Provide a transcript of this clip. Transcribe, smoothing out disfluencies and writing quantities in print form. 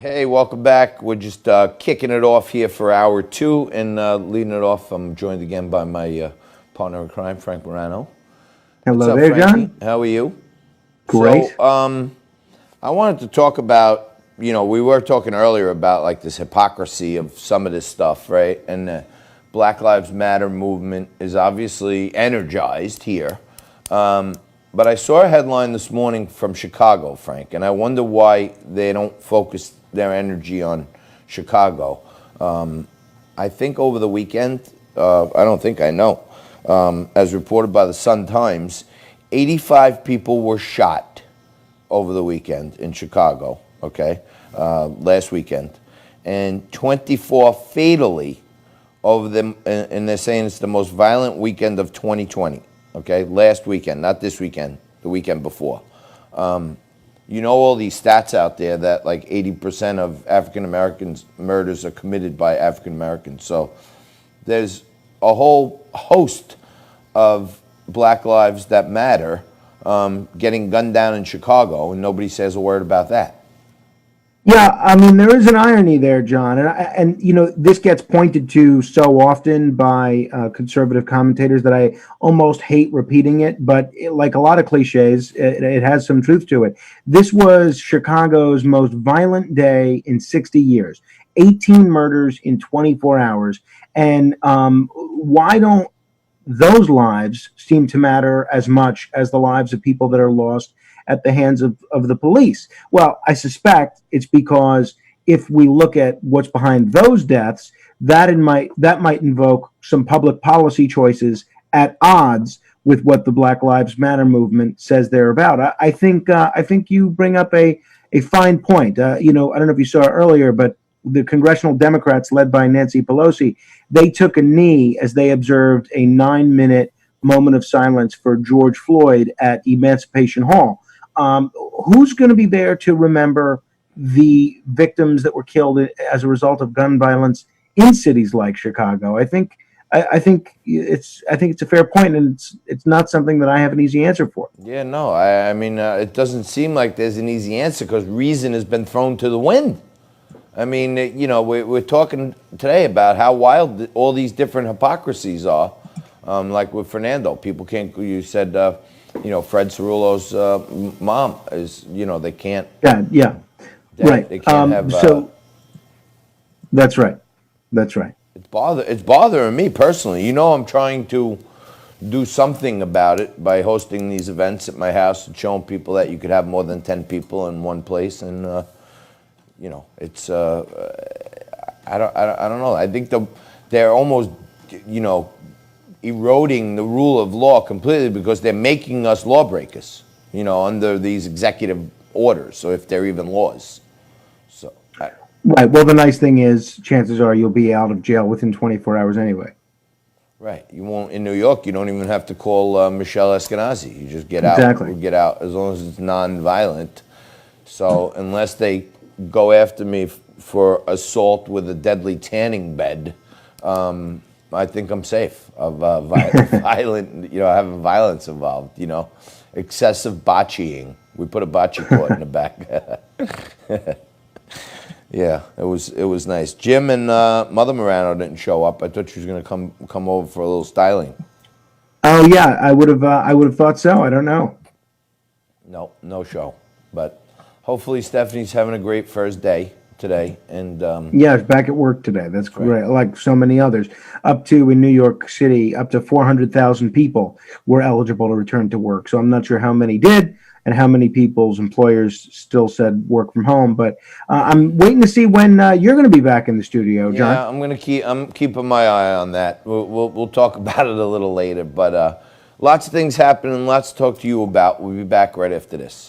Hey, welcome back. We're just kicking it off here for hour two and leading it off. I'm joined again by my partner in crime, Frank Morano. What's Hello up, there, Frankie? John. How are you? So, Great. I wanted to talk about, we were talking earlier about like this hypocrisy of some of this stuff, right? And the Black Lives Matter movement is obviously energized here. But I saw a headline this morning from Chicago, Frank, and I wonder why they don't focus their energy on Chicago. I think over the weekend, I don't think I know, as reported by the Sun Times, 85 people were shot over the weekend in Chicago, okay, last weekend, and 24 fatally over them, and they're saying it's the most violent weekend of 2020, okay, last weekend, not this weekend, the weekend before. All these stats out there that like 80% of African Americans murders are committed by African Americans. So there's a whole host of Black lives that matter getting gunned down in Chicago, and nobody says a word about that. Yeah, I mean there is an irony there, John, and this gets pointed to so often by conservative commentators that I almost hate repeating it. But like a lot of cliches, it has some truth to it. This was Chicago's most violent day in 60 years. 18 murders in 24 hours, and why don't those lives seem to matter as much as the lives of people that are lost at the hands of the police? Well, I suspect it's because if we look at what's behind those deaths, that might invoke some public policy choices at odds with what the Black Lives Matter movement says they're about. I think you bring up a fine point. I don't know if you saw earlier, but the congressional Democrats, led by Nancy Pelosi, they took a knee as they observed a 9-minute moment of silence for George Floyd at Emancipation Hall. Who's going to be there to remember the victims that were killed as a result of gun violence in cities like Chicago? I think it's a fair point, and it's not something that I have an easy answer for. Yeah, no, I mean, it doesn't seem like there's an easy answer because reason has been thrown to the wind. I mean, we're talking today about how wild all these different hypocrisies are. Like with Fernando, people can't. You said, Fred Cerullo's mom is. They can't. Yeah, yeah, right. They can't have. So that's right. That's right. It's bothering me personally. I'm trying to do something about it by hosting these events at my house and showing people that you could have more than 10 people in one place, and it's I don't know. I think they're almost eroding the rule of law completely because they're making us lawbreakers, under these executive orders. So if they're even laws, so Right. Well, the nice thing is, chances are you'll be out of jail within 24 hours anyway. right, you won't in New York. You don't even have to call Michelle Eskenazi. You just get out. Exactly. Get out as long as it's non-violent. So unless they go after me for assault with a deadly tanning bed, I think I'm safe of violent, having violence involved. Excessive bocceing. We put a bocce court in the back. Yeah, it was nice. Jim and Mother Morano didn't show up. I thought she was going to come over for a little styling. Oh yeah, I would have thought so. I don't know. No, no show. But hopefully Stephanie's having a great first day today. And Yeah, it's back at work today. That's right. great. Like so many others, up to in New York City, up to 400,000 people were eligible to return to work. So I'm not sure how many did and how many people's employers still said work from home. But I'm waiting to see when you're going to be back in the studio, John. Yeah, I'm keeping my eye on that. We'll talk about it a little later. But lots of things happening, lots to talk to you about. We'll be back right after this.